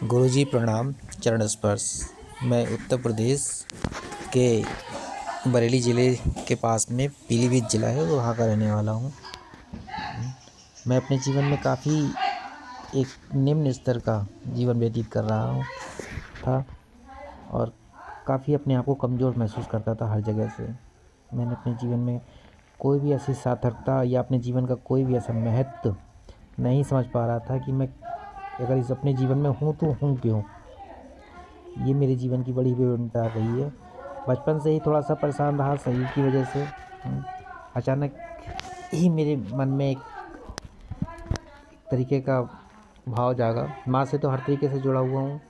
गुरुजी प्रणाम। चरण स्पर्श। मैं उत्तर प्रदेश के बरेली ज़िले के पास में पीलीभीत ज़िला है, वहाँ का रहने वाला हूँ। मैं अपने जीवन में काफ़ी एक निम्न स्तर का जीवन व्यतीत कर रहा हूँ था और काफ़ी अपने आप को कमज़ोर महसूस करता था हर जगह से। मैंने अपने जीवन में कोई भी ऐसी सार्थकता या अपने जीवन का कोई भी ऐसा महत्व नहीं समझ पा रहा था कि मैं अगर इस अपने जीवन में हूँ तो हूँ क्यों। ये मेरे जीवन की बड़ी विभिन्नता रही है। बचपन से ही थोड़ा सा परेशान रहा शरीर की वजह से। अचानक ही मेरे मन में एक तरीके का भाव जागा। माँ से तो हर तरीके से जुड़ा हुआ हूँ,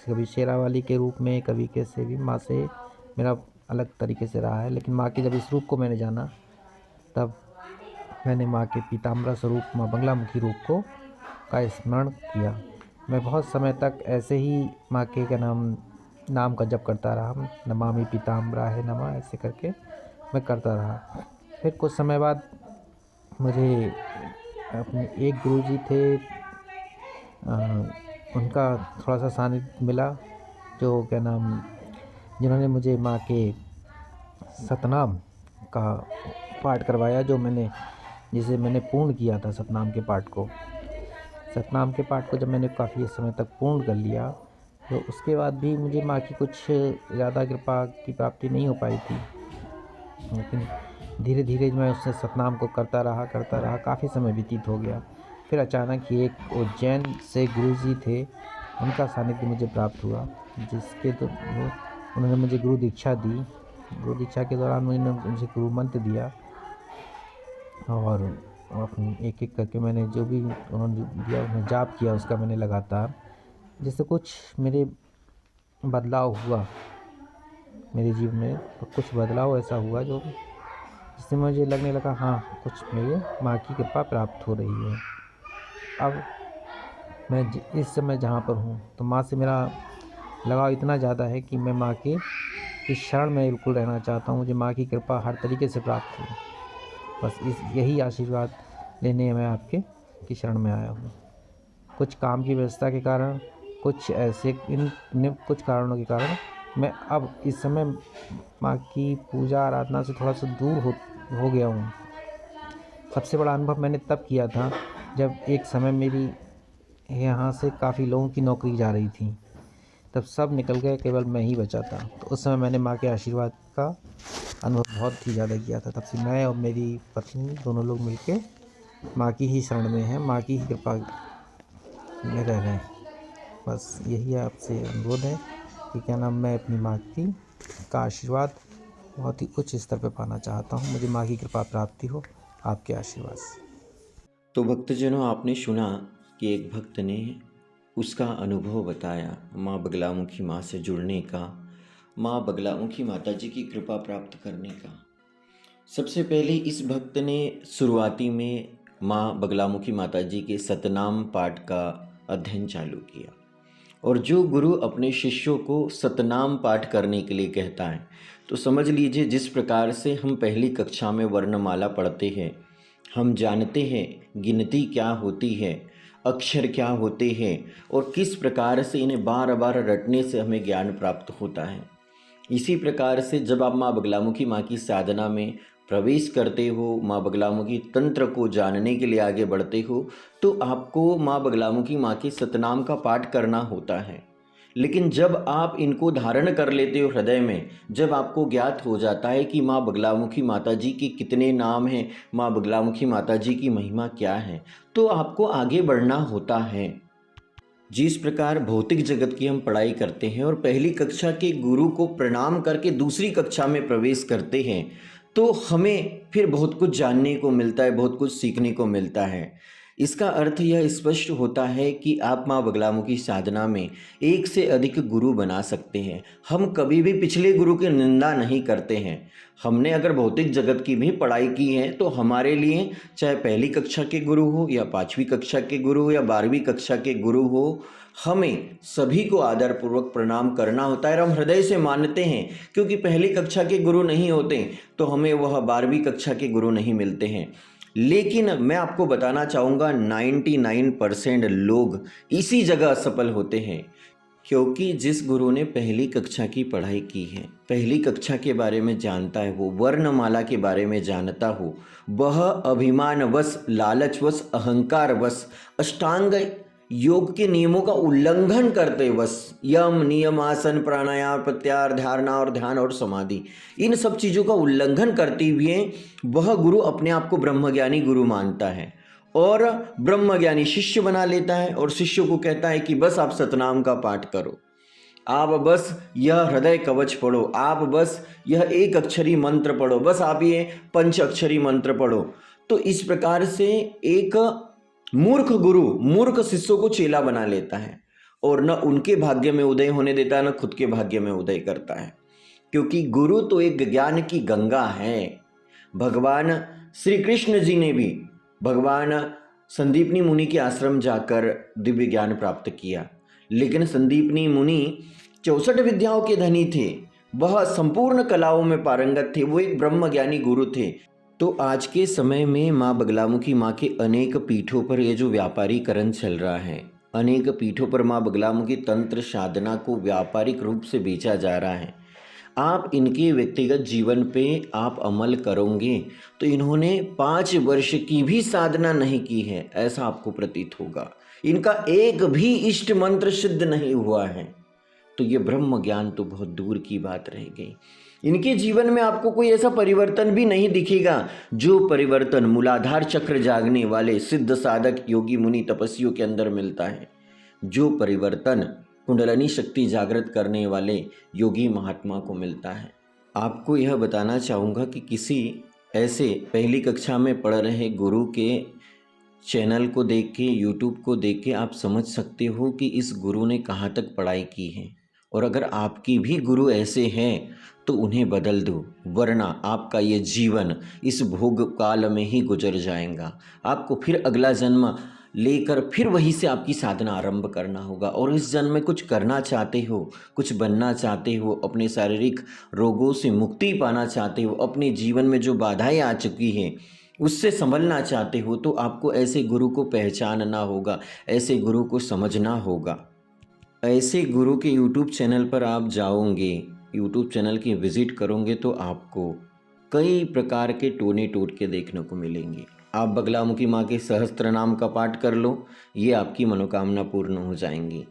कभी शेरावाली के रूप में, कभी कैसे भी। माँ से मेरा अलग तरीके से रहा है, लेकिन माँ के जब इस रूप को मैंने जाना तब मैंने माँ के पीताम्बर स्वरूप माँ बगलामुखी रूप को का स्मरण किया। मैं बहुत समय तक ऐसे ही माँ के नाम का जप करता रहा। नमामि पीताम्बराय नमः ऐसे करके मैं करता रहा। फिर कुछ समय बाद मुझे अपने एक गुरुजी थे, उनका थोड़ा सा सानिध्य मिला, जो जिन्होंने मुझे माँ के सतनाम का पाठ करवाया, जिसे मैंने पूर्ण किया था। सतनाम के पाठ को जब मैंने काफ़ी समय तक पूर्ण कर लिया, तो उसके बाद भी मुझे माँ की कुछ ज़्यादा कृपा की प्राप्ति नहीं हो पाई थी। लेकिन धीरे धीरे मैं उससे सतनाम को करता रहा। काफ़ी समय व्यतीत हो गया। फिर अचानक ही एक उज्जैन से गुरुजी थे, उनका सानिध्य मुझे प्राप्त हुआ, उन्होंने मुझे गुरु दीक्षा दी। गुरु दीक्षा के दौरान मुझे गुरु मंत्र दिया और एक एक करके मैंने जो भी उन्होंने दिया उन्हें जाप किया उसका मैंने लगातार, जिससे कुछ मेरे बदलाव हुआ मेरे जीवन में। तो कुछ बदलाव ऐसा हुआ जिससे मुझे लगने लगा हाँ, कुछ मेरे माँ की कृपा प्राप्त हो रही है। अब मैं इस समय जहाँ पर हूँ तो माँ से मेरा लगाव इतना ज़्यादा है कि मैं माँ के इस शरण में बिल्कुल रहना चाहता हूँ। मुझे माँ की कृपा हर तरीके से प्राप्त हो, बस यही आशीर्वाद लेने मैं आपके की शरण में आया हूँ। कुछ काम की व्यवस्था के कारण, कुछ कारणों के कारण मैं अब इस समय माँ की पूजा आराधना से थोड़ा सा दूर हो गया हूँ। सबसे बड़ा अनुभव मैंने तब किया था जब एक समय मेरी यहाँ से काफ़ी लोगों की नौकरी जा रही थी। तब सब निकल गए, केवल मैं ही बचा था। तो उस समय मैंने माँ के आशीर्वाद का अनुभव बहुत ही ज़्यादा किया था। तब से मैं और मेरी पत्नी दोनों लोग मिलके माँ की ही शरण में हैं, माँ की ही कृपा में रह रहे हैं। बस यही आपसे अनुरोध है कि मैं अपनी माँ की का आशीर्वाद बहुत ही उच्च स्तर पर पाना चाहता हूँ। मुझे माँ की कृपा प्राप्ति हो, आपके आशीर्वाद से। तो भक्तजनों, आपने सुना कि एक भक्त ने उसका अनुभव बताया माँ बगलामुखी माँ से जुड़ने का, माँ बगलामुखी माता जी की कृपा प्राप्त करने का। सबसे पहले इस भक्त ने शुरुआती में माँ बगलामुखी माता जी के सतनाम पाठ का अध्ययन चालू किया। और जो गुरु अपने शिष्यों को सतनाम पाठ करने के लिए कहता है, तो समझ लीजिए जिस प्रकार से हम पहली कक्षा में वर्णमाला पढ़ते हैं, हम जानते हैं गिनती क्या होती है, अक्षर क्या होते हैं और किस प्रकार से इन्हें बार बार रटने से हमें ज्ञान प्राप्त होता है। इसी प्रकार से जब आप माँ बगलामुखी माँ की साधना में प्रवेश करते हो, माँ बगलामुखी तंत्र को जानने के लिए आगे बढ़ते हो, तो आपको माँ बगलामुखी माँ के सतनाम का पाठ करना होता है। लेकिन जब आप इनको धारण कर लेते हो हृदय में, जब आपको ज्ञात हो जाता है कि माँ बगलामुखी माता जी के कितने नाम हैं, माँ बगलामुखी माता जी की महिमा क्या है, तो आपको आगे बढ़ना होता है। जिस प्रकार भौतिक जगत की हम पढ़ाई करते हैं और पहली कक्षा के गुरु को प्रणाम करके दूसरी कक्षा में प्रवेश करते हैं, तो हमें फिर बहुत कुछ जानने को मिलता है, बहुत कुछ सीखने को मिलता है। इसका अर्थ यह स्पष्ट होता है कि आप माँ बगलामुखी साधना में एक से अधिक गुरु बना सकते हैं। हम कभी भी पिछले गुरु की निंदा नहीं करते हैं। हमने अगर भौतिक जगत की भी पढ़ाई की है तो हमारे लिए चाहे पहली कक्षा के गुरु हो या पाँचवीं कक्षा के गुरु हो या 12वीं कक्षा के गुरु हो, हमें सभी को आदरपूर्वक प्रणाम करना होता है। और हम हृदय से मानते हैं, क्योंकि पहली कक्षा के गुरु नहीं होते तो हमें वह 12वीं कक्षा के गुरु नहीं मिलते हैं। लेकिन मैं आपको बताना चाहूँगा 99% लोग इसी जगह असफल होते हैं, क्योंकि जिस गुरु ने पहली कक्षा की पढ़ाई की है, पहली कक्षा के बारे में जानता है, वो वर्णमाला के बारे में जानता हो, वह अभिमानवश, लालचवश, अहंकारवश, अष्टांग योग के नियमों का उल्लंघन करते बस यम नियम आसन प्राणायाम प्रत्याहार धारणा और ध्यान और समाधि, इन सब चीज़ों का उल्लंघन करते हुए वह गुरु अपने आप को ब्रह्मज्ञानी गुरु मानता है और ब्रह्मज्ञानी शिष्य बना लेता है और शिष्य को कहता है कि बस आप सतनाम का पाठ करो, आप बस यह हृदय कवच पढ़ो, आप बस यह एक अक्षरी मंत्र पढ़ो, बस आप ये पंच अक्षरी मंत्र पढ़ो। तो इस प्रकार से एक मूर्ख गुरु मूर्ख शिष्यों को चेला बना लेता है और न उनके भाग्य में उदय होने देता है, न खुद के भाग्य में उदय करता है, क्योंकि गुरु तो एक ज्ञान की गंगा है। भगवान श्री कृष्ण जी ने भी भगवान संदीपनी मुनि के आश्रम जाकर दिव्य ज्ञान प्राप्त किया, लेकिन संदीपनी मुनि 64 विद्याओं के धनी थे, वह संपूर्ण कलाओं में पारंगत थे, वो एक ब्रह्मज्ञानी गुरु थे। तो आज के समय में माँ बगलामुखी माँ के अनेक पीठों पर ये जो व्यापारीकरण चल रहा है, अनेक पीठों पर माँ बगलामुखी तंत्र साधना को व्यापारिक रूप से बेचा जा रहा है। आप इनके व्यक्तिगत जीवन पे आप अमल करोगे तो इन्होंने 5 वर्ष की भी साधना नहीं की है ऐसा आपको प्रतीत होगा। इनका एक भी इष्ट मंत्र सिद्ध नहीं हुआ है, तो ये ब्रह्म ज्ञान तो बहुत दूर की बात रह गई। इनके जीवन में आपको कोई ऐसा परिवर्तन भी नहीं दिखेगा जो परिवर्तन मूलाधार चक्र जागने वाले सिद्ध साधक योगी मुनि तपस्वियों के अंदर मिलता है, जो परिवर्तन कुंडलिनी शक्ति जागृत करने वाले योगी महात्मा को मिलता है। आपको यह बताना चाहूँगा कि किसी ऐसे पहली कक्षा में पढ़ रहे गुरु के चैनल को देख के, यूट्यूब को देख के आप समझ सकते हो कि इस गुरु ने कहाँ तक पढ़ाई की है। और अगर आपकी भी गुरु ऐसे हैं तो उन्हें बदल दो, वरना आपका ये जीवन इस भोग काल में ही गुजर जाएगा। आपको फिर अगला जन्म लेकर फिर वहीं से आपकी साधना आरंभ करना होगा। और इस जन्म में कुछ करना चाहते हो, कुछ बनना चाहते हो, अपने शारीरिक रोगों से मुक्ति पाना चाहते हो, अपने जीवन में जो बाधाएं आ चुकी हैं उससे संभलना चाहते हो, तो आपको ऐसे गुरु को पहचानना होगा, ऐसे गुरु को समझना होगा। ऐसे गुरु के यूट्यूब चैनल पर आप जाओगे, यूट्यूब चैनल की विज़िट करोगे तो आपको कई प्रकार के टोने टोटके देखने को मिलेंगे। आप बगलामुखी माँ के सहस्त्र नाम का पाठ कर लो, ये आपकी मनोकामना पूर्ण हो जाएंगी।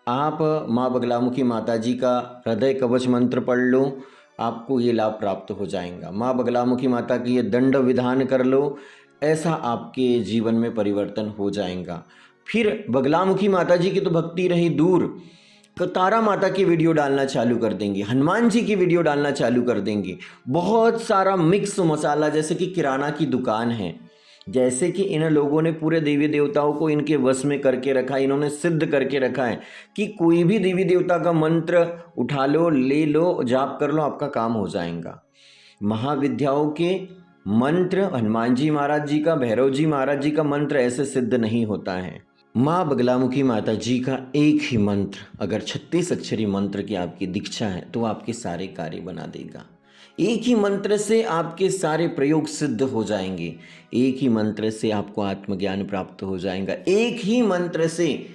आप माँ बगलामुखी माता जी का हृदय कवच मंत्र पढ़ लो, आपको ये लाभ प्राप्त हो जाएगा। माँ बगलामुखी माता की ये दंड विधान कर लो, ऐसा आपके जीवन में परिवर्तन हो जाएगा। फिर बगलामुखी माता जी की तो भक्ति रही दूर, तारा माता की वीडियो डालना चालू कर देंगे, हनुमान जी की वीडियो डालना चालू कर देंगे। बहुत सारा मिक्स मसाला, जैसे कि किराना की दुकान है, जैसे कि इन लोगों ने पूरे देवी देवताओं को इनके वश में करके रखा है, इन्होंने सिद्ध करके रखा है कि कोई भी देवी देवता का मंत्र उठा लो, ले लो, जाप कर लो, आपका काम हो जाएगा। महाविद्याओं के मंत्र, हनुमान जी महाराज जी का, भैरव जी महाराज जी का मंत्र ऐसे सिद्ध नहीं होता है। माँ बगलामुखी माता जी का एक ही मंत्र, अगर 36 अक्षरी मंत्र की आपकी दीक्षा है तो आपके सारे कार्य बना देगा। एक ही मंत्र से आपके सारे प्रयोग सिद्ध हो जाएंगे, एक ही मंत्र से आपको आत्मज्ञान प्राप्त हो जाएगा, एक ही मंत्र से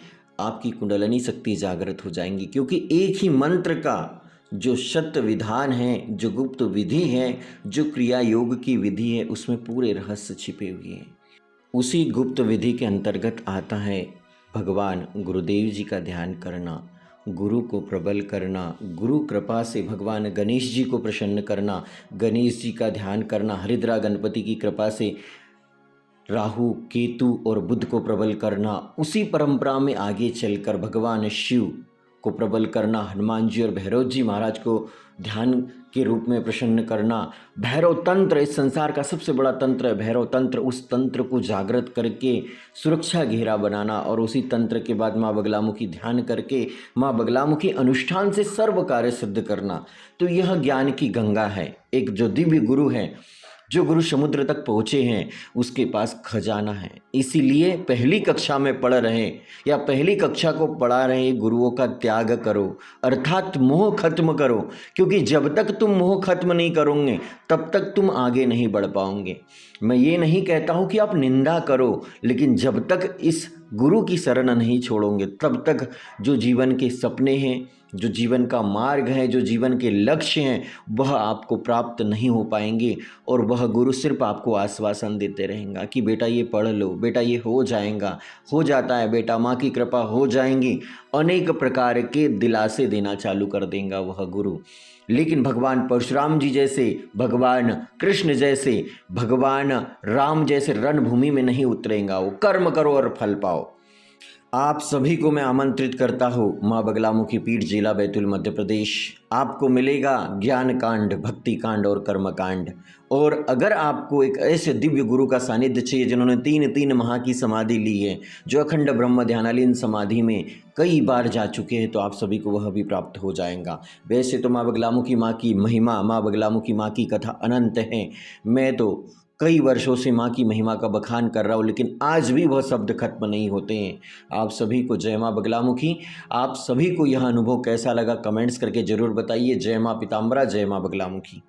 आपकी कुंडलिनी शक्ति जागृत हो जाएंगी। क्योंकि एक ही मंत्र का जो शत विधान है, जो गुप्त विधि है, जो क्रिया योग की विधि है, उसमें पूरे रहस्य छिपे हुए हैं। उसी गुप्त विधि के अंतर्गत आता है भगवान गुरुदेव जी का ध्यान करना, गुरु को प्रबल करना, गुरु कृपा से भगवान गणेश जी को प्रसन्न करना, गणेश जी का ध्यान करना, हरिद्रा गणपति की कृपा से राहु केतु और बुध को प्रबल करना, उसी परंपरा में आगे चलकर भगवान शिव को प्रबल करना, हनुमान जी और भैरव जी महाराज को ध्यान के रूप में प्रसन्न करना। भैरव तंत्र इस संसार का सबसे बड़ा तंत्र है, भैरव तंत्र, उस तंत्र को जागृत करके सुरक्षा घेरा बनाना और उसी तंत्र के बाद माँ बगलामुखी ध्यान करके माँ बगलामुखी अनुष्ठान से सर्व कार्य सिद्ध करना। तो यह ज्ञान की गंगा है। एक जो दिव्य गुरु है, जो गुरु समुद्र तक पहुँचे हैं, उसके पास खजाना है। इसीलिए पहली कक्षा में पढ़ रहे या पहली कक्षा को पढ़ा रहे गुरुओं का त्याग करो, अर्थात मोह खत्म करो। क्योंकि जब तक तुम मोह खत्म नहीं करोगे तब तक तुम आगे नहीं बढ़ पाओगे। मैं ये नहीं कहता हूँ कि आप निंदा करो, लेकिन जब तक इस गुरु की शरण नहीं छोड़ोगे तब तक जो जीवन के सपने हैं, जो जीवन का मार्ग है, जो जीवन के लक्ष्य हैं, वह आपको प्राप्त नहीं हो पाएंगे। और वह गुरु सिर्फ आपको आश्वासन देते रहेंगे कि बेटा ये पढ़ लो, बेटा ये हो जाएगा, हो जाता है बेटा, माँ की कृपा हो जाएंगी। अनेक प्रकार के दिलासे देना चालू कर देगा वह गुरु। लेकिन भगवान परशुराम जी जैसे, भगवान कृष्ण जैसे, भगवान राम जैसे रणभूमि में नहीं उतरेगा। वो कर्म करो और फल पाओ। आप सभी को मैं आमंत्रित करता हूँ माँ बगलामुखी पीठ, जिला बैतूल, मध्य प्रदेश। आपको मिलेगा ज्ञान कांड, भक्ति कांड और कर्म कांड। और अगर आपको एक ऐसे दिव्य गुरु का सानिध्य चाहिए जिन्होंने 3 माह की समाधि ली है, जो अखंड ब्रह्म ध्यानालीन समाधि में कई बार जा चुके हैं, तो आप सभी को वह भी प्राप्त हो जाएगा। वैसे तो माँ बगलामुखी माँ की महिमा, माँ बगलामुखी माँ की कथा अनंत है। मैं तो कई वर्षों से माँ की महिमा का बखान कर रहा हूँ, लेकिन आज भी वह शब्द खत्म नहीं होते हैं। आप सभी को जय माँ बगलामुखी। आप सभी को यह अनुभव कैसा लगा कमेंट्स करके ज़रूर बताइए। जय माँ पीताम्बरा, जय माँ बगलामुखी।